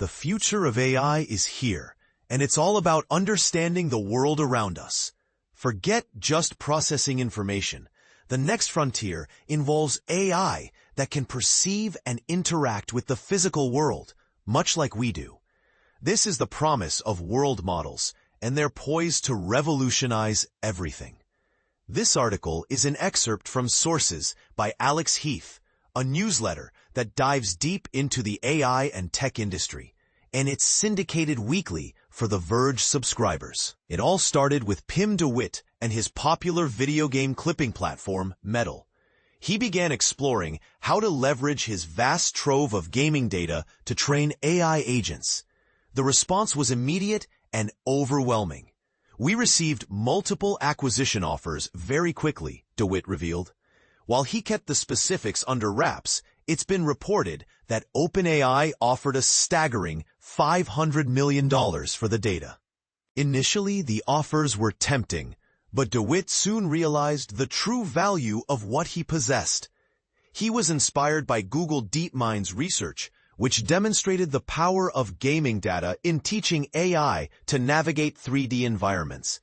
The future of AI is here, and it's all about understanding the world around us. Forget just processing information. The next frontier involves AI that can perceive and interact with the physical world, much like we do. This is the promise of world models, and they're poised to revolutionize everything. This article is an excerpt from Sources by Alex Heath, a newsletter that dives deep into the AI and tech industry, and it's syndicated weekly for The Verge subscribers. It all started with Pim DeWitt and his popular video game clipping platform, Metal. He began exploring how to leverage his vast trove of gaming data to train AI agents. The response was immediate and overwhelming. We received multiple acquisition offers very quickly, DeWitt revealed. While he kept the specifics under wraps, it's been reported that OpenAI offered a staggering $500 million for the data. Initially, the offers were tempting, but DeWitt soon realized the true value of what he possessed. He was inspired by Google DeepMind's research, which demonstrated the power of gaming data in teaching AI to navigate 3D environments.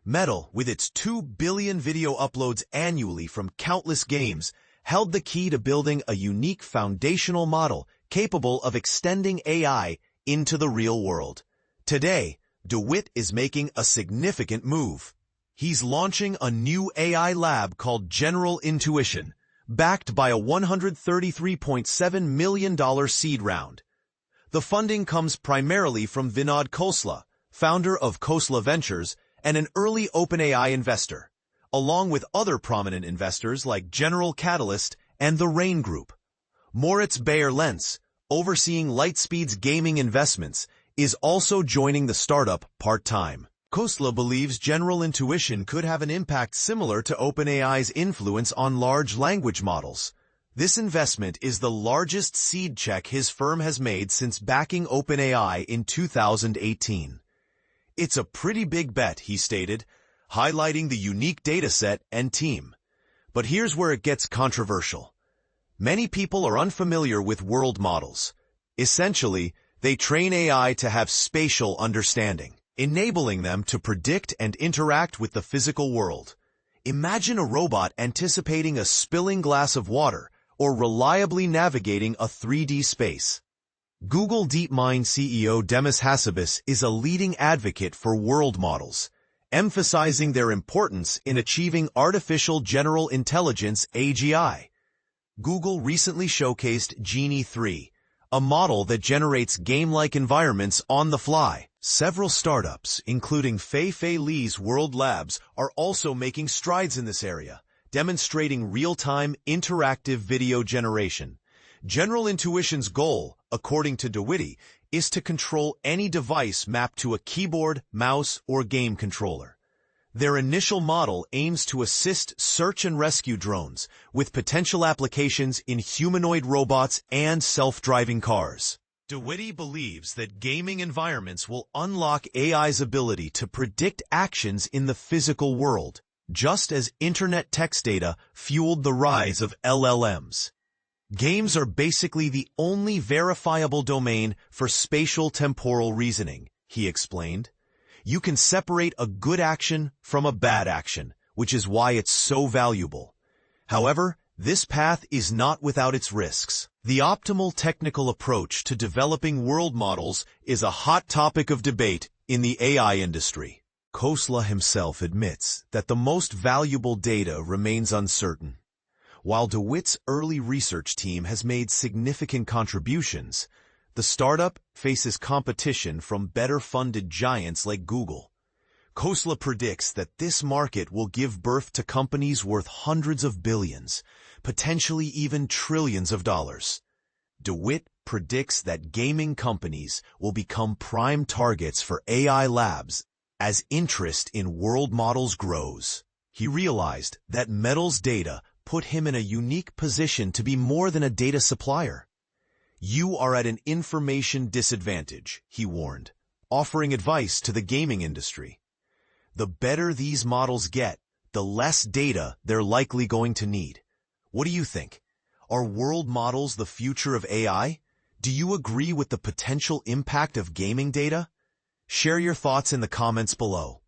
Metal, with its 2 billion video uploads annually from countless games, held the key to building a unique foundational model capable of extending AI into the real world. Today, DeWitt is making a significant move. He's launching a new AI lab called General Intuition, backed by a $133.7 million seed round. The funding comes primarily from Vinod Khosla, founder of Khosla Ventures, and an early OpenAI investor, along with other prominent investors like General Catalyst and the Rain Group. Moritz Bayer-Lenz, overseeing Lightspeed's gaming investments, is also joining the startup part-time. Khosla believes General Intuition could have an impact similar to OpenAI's influence on large language models. This investment is the largest seed check his firm has made since backing OpenAI in 2018. It's a pretty big bet, he stated, highlighting the unique dataset and team. But here's where it gets controversial. Many people are unfamiliar with world models. Essentially, they train AI to have spatial understanding, enabling them to predict and interact with the physical world. Imagine a robot anticipating a spilling glass of water or reliably navigating a 3D space. Google DeepMind CEO Demis Hassabis is a leading advocate for world models, emphasizing their importance in achieving artificial general intelligence (AGI). Google recently showcased Genie 3, a model that generates game-like environments on the fly. Several startups, including Fei Li's World Labs, are also making strides in this area, demonstrating real-time interactive video generation. General Intuition's goal, according to DeWitt, is to control any device mapped to a keyboard, mouse, or game controller. Their initial model aims to assist search and rescue drones, with potential applications in humanoid robots and self-driving cars. DeWitt believes that gaming environments will unlock AI's ability to predict actions in the physical world, just as internet text data fueled the rise of LLMs. Games are basically the only verifiable domain for spatial temporal reasoning, he explained. You can separate a good action from a bad action, which is why it's so valuable. However, this path is not without its risks. The optimal technical approach to developing world models is a hot topic of debate in the AI industry. Khosla himself admits that the most valuable data remains uncertain. While DeWitt's early research team has made significant contributions, the startup faces competition from better-funded giants like Google. Khosla predicts that this market will give birth to companies worth hundreds of billions, potentially even trillions of dollars. DeWitt predicts that gaming companies will become prime targets for AI labs as interest in world models grows. He realized that Metal's data put him in a unique position to be more than a data supplier. You are at an information disadvantage, he warned, offering advice to the gaming industry. The better these models get, the less data they're likely going to need. What do you think? Are world models the future of AI? Do you agree with the potential impact of gaming data? Share your thoughts in the comments below.